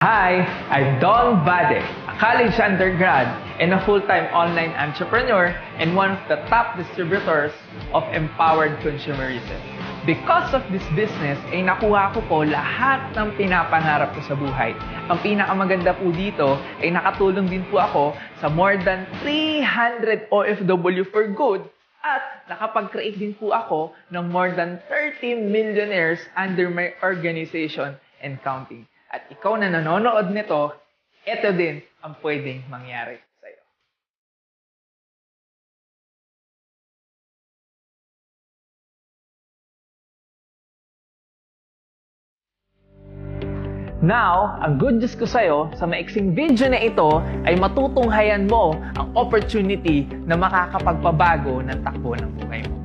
Hi, I'm Don Bade, a college undergrad and a full-time online entrepreneur and one of the top distributors of empowered consumerism. Because of this business, ay nakuha ko po lahat ng pinapangarap ko sa buhay. Ang pinakamaganda po dito ay nakatulong din po ako sa more than 300 OFW for good at nakapag-create din po ako ng more than 30 millionaires under my organization and counting. At ikaw na nanonood nito, ito din ang pwedeng mangyari sa'yo. Now, ang good news ko sa'yo, sa maiksing video na ito, ay matutunghayan mo ang opportunity na makakapagpabago ng takbo ng buhay mo.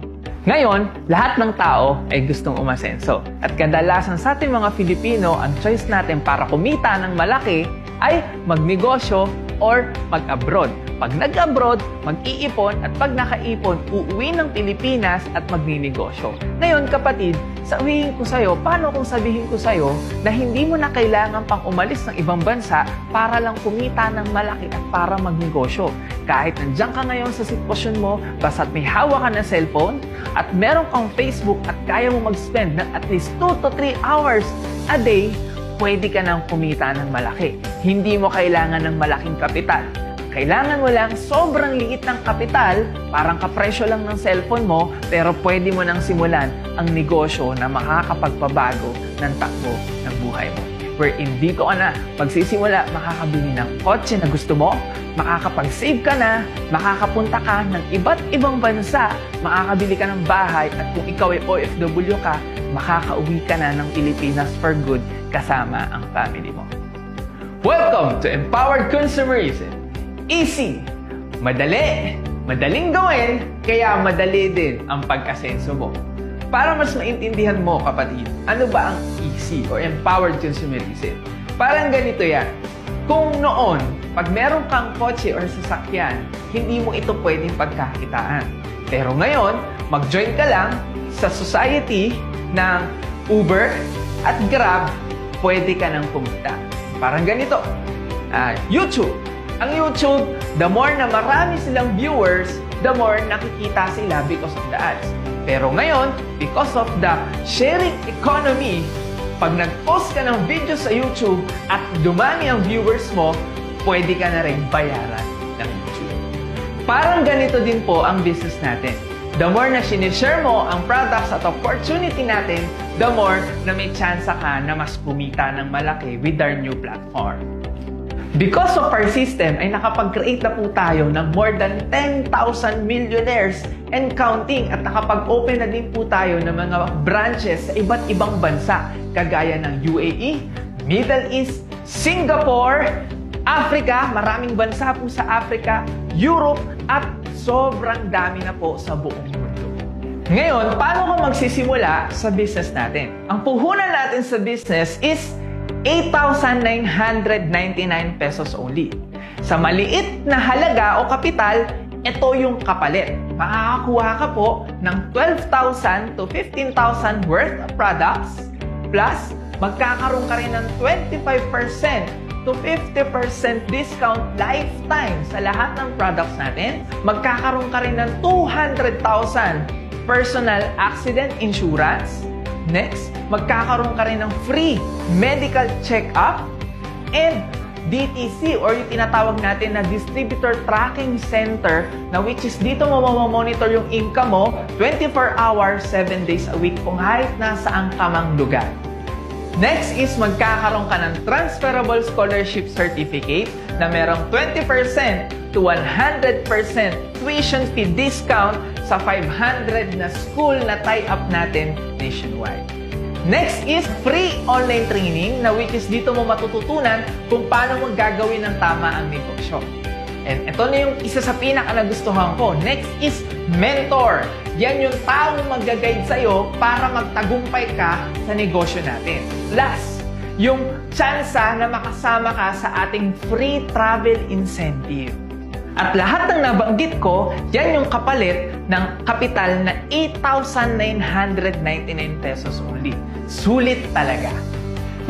Ngayon, lahat ng tao ay gustong umasenso. At kadalasan sa ating mga Filipino, ang choice natin para kumita ng malaki ay magnegosyo or mag-abroad. Pag nag-abroad, mag-iipon at pag nakaipon, uuwi ng Pilipinas at magninegosyo. Ngayon kapatid, sabihin ko sa'yo, paano kung sabihin ko sa'yo na hindi mo na kailangan pang umalis ng ibang bansa para lang kumita ng malaki at para magnegosyo? Kahit nandiyan ka ngayon sa sitwasyon mo, basta't may hawak ka na cellphone at meron kang Facebook at kaya mo mag-spend ng at least 2 to 3 hours a day, pwede ka nang kumita ng malaki. Hindi mo kailangan ng malaking kapital. Kailangan mo lang sobrang liit ng kapital, parang kapresyo lang ng cellphone mo, pero pwede mo nang simulan ang negosyo na makakapagpabago ng takbo ng buhay mo. Wherein dito ka na magsisimula, makakabili ng kotse na gusto mo, makakapag-save ka na, makakapunta ka ng iba't ibang bansa, makakabili ka ng bahay, at kung ikaw ay OFW ka, makakauwi ka na ng Pilipinas for good kasama ang family mo. Welcome to Empowered Consumerism! Easy! Madali! Madaling gawin, kaya madali din ang pag-asenso mo. Para mas maintindihan mo, kapatid, ano ba ang easy or empowered consumerism? Parang ganito yan. Kung noon, pag meron kang kotse or sasakyan, hindi mo ito pwedeng pagkakitaan. Pero ngayon, mag-join ka lang sa society ng Uber at Grab, pwede ka nang kumita. Parang ganito. YouTube. Ang YouTube, the more na marami silang viewers, the more nakikita sila because of the ads. Pero ngayon, because of the sharing economy, pag nag-post ka ng video sa YouTube at dumami ang viewers mo, pwede ka na rin bayaran ng YouTube. Parang ganito din po ang business natin. The more na sinishare mo ang products at opportunity natin, the more na may chance ka na mas kumita ng malaki with our new platform. Because of our system, ay nakapag-create na po tayo ng more than 10,000 millionaires and counting at nakapag-open na din po tayo ng mga branches sa iba't ibang bansa kagaya ng UAE, Middle East, Singapore, Africa, maraming bansa po sa Africa, Europe at sobrang dami na po sa buong mundo. Ngayon, paano ka magsisimula sa business natin? Ang puhunan natin sa business is 8,999 pesos only. Sa maliit na halaga o kapital, ito yung kapalit. Makakakuha ka po ng 12,000 to 15,000 worth of products plus magkakaroon ka rin ng 25% to 50% discount lifetime sa lahat ng products natin. Magkakaroon ka rin ng 200,000 personal accident insurance. Next, magkakaroon ka rin ng free medical check-up and DTC or yung tinatawag natin na Distributor Tracking Center na which is dito mo mamamonitor yung income mo 24 hours, 7 days a week kung kahit nasaan ka mang lugar. Next is magkakaroon ka ng Transferable Scholarship Certificate na merong 20% to 100% tuition fee discount sa 500 na school na tie-up natin nationwide. Next is free online training na which is dito mo matututunan kung paano mo gagawin ng tama ang negosyo. And ito na yung isa sa pinaka-nagustuhan ko. Next is mentor. Yan yung taong mag-guide sa'yo para magtagumpay ka sa negosyo natin. Plus, yung tsansa na makasama ka sa ating free travel incentive. At lahat ng nabanggit ko, yan yung kapalit ng kapital na 8,999 pesos only. Sulit talaga.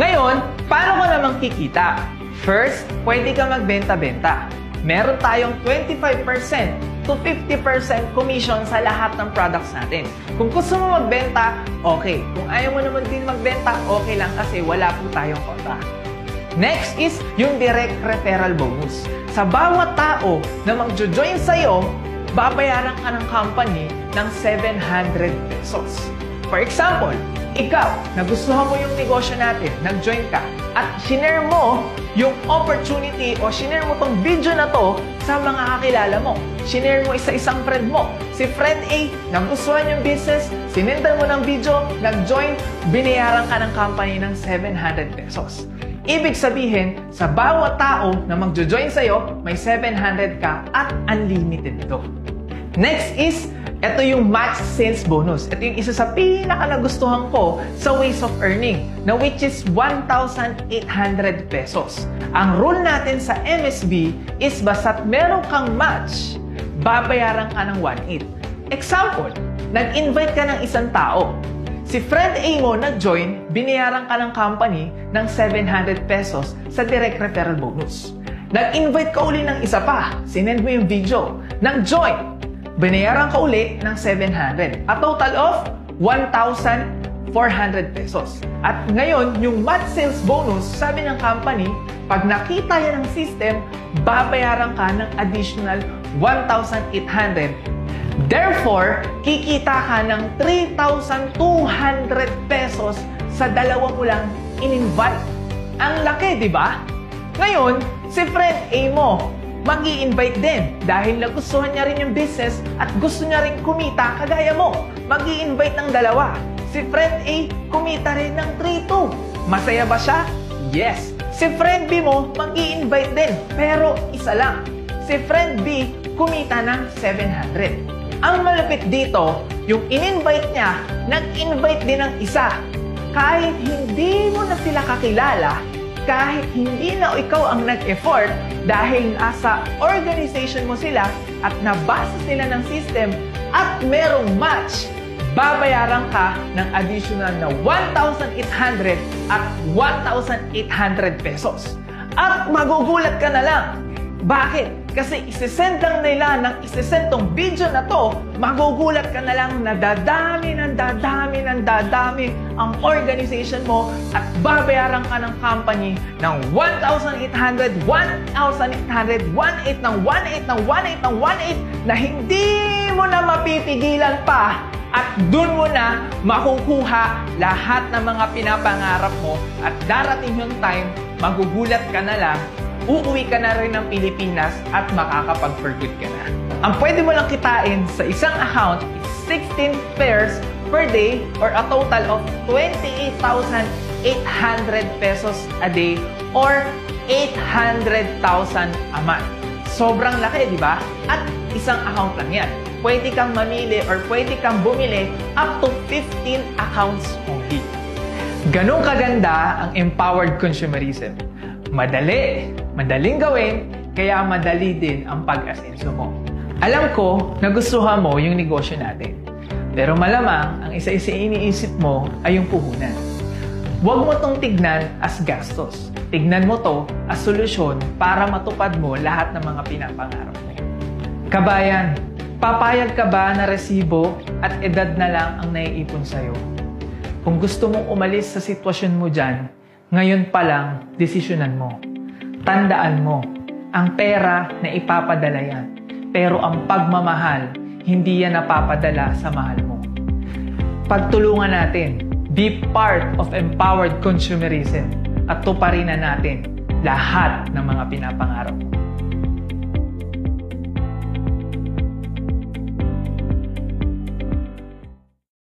Ngayon, paano ko namang kikita? First, pwede ka magbenta-benta. Meron tayong 25% to 50% commission sa lahat ng products natin. Kung gusto mo magbenta, okay. Kung ayaw mo naman din magbenta, okay lang kasi wala po tayong kontra. Next is yung direct referral bonus. Sa bawat tao na mag-join sa'yo, babayaran ka ng company ng 700 pesos. For example, ikaw, nagustuhan mo yung negosyo natin, nag-join ka, at shinare mo yung opportunity o shinare mo tong video na to sa mga kakilala mo. Shinare mo isa-isang friend mo. Si friend A, nagustuhan yung business, sinendan mo ng video, nag-join, binayaran ka ng company ng 700 pesos. Ibig sabihin, sa bawat tao na mag-join sa'yo, may 700 ka at unlimited ito. Next is, ito yung match sales bonus. Ito yung isa sa pinaka-nagustuhan ko sa ways of earning, na which is 1,800 pesos. Ang rule natin sa MSB is basta't meron kang match, babayaran ka ng 1,800. Example, nag-invite ka ng isang tao. Si friend A mo nag-join, binayaran ka ng company ng 700 pesos sa direct referral bonus. Nag-invite ka uli ng isa pa, sinend mo yung video, nag-join, binayaran ka uli ng 700. A total of 1,400 pesos. At ngayon, yung match sales bonus, sabi ng company, pag nakita yan ng system, babayaran ka ng additional 1,800. Therefore, kikita ka ng 3,200 pesos sa dalawa mo lang in-invite. Ang laki, di ba? Ngayon, si friend A mo, mag-i-invite din dahil nagustuhan niya rin yung business at gusto niya rin kumita kagaya mo. Mag-i-invite ng dalawa. Si friend A, kumita rin ng 3,200. Masaya ba siya? Yes. Si friend B mo, mag-i-invite din, pero isa lang. Si friend B, kumita ng 700. Ang malapit dito, yung in-invite niya, nag-invite din ng isa. Kahit hindi mo na sila kakilala, kahit hindi na ikaw ang nag-effort, dahil nasa organization mo sila at nabasa sila ng system at merong match, babayaran ka ng additional na 1,800 at 1,800 pesos. At magugulat ka na lang. Bakit? Kasi isisend lang nila ng isisend tong video na to, magugulat ka na lang na dadami ang organization mo at babayaran ka ng company ng 1,800, 1,800, 1,800 ng 1,800 ng 1,800 ng 1,800 na hindi mo na mapipigilan pa at dun mo na makukuha lahat ng mga pinapangarap mo at darating yung time, magugulat ka na lang, uuwi ka na rin ng Pilipinas at makakapag-for good ka na. Ang pwede mo lang kitain sa isang account is 16 pairs per day or a total of 28,800 pesos a day or 800,000 a month. Sobrang laki, di ba? At isang account lang yan. Pwede kang mamili or pwede kang bumili up to 15 accounts only. Ganun kaganda ang empowered consumerism. Madali, madaling gawin, kaya madali din ang pag-asenso mo. Alam ko, nagustuhan mo yung negosyo natin. Pero malamang, ang isa-isa iniisip mo ay yung puhunan. Huwag mo tong tignan as gastos. Tignan mo to as solusyon para matupad mo lahat ng mga pinapangarap mo. Kabayan, papayag ka ba na resibo at edad na lang ang naiipon sa'yo? Kung gusto mong umalis sa sitwasyon mo dyan, ngayon pa lang, desisyonan mo. Tandaan mo, ang pera na ipapadala yan. Pero ang pagmamahal, hindi yan napapadala sa mahal mo. Pagtulungan natin, be part of empowered consumerism at tuparin na natin lahat ng mga pinapangarap mo.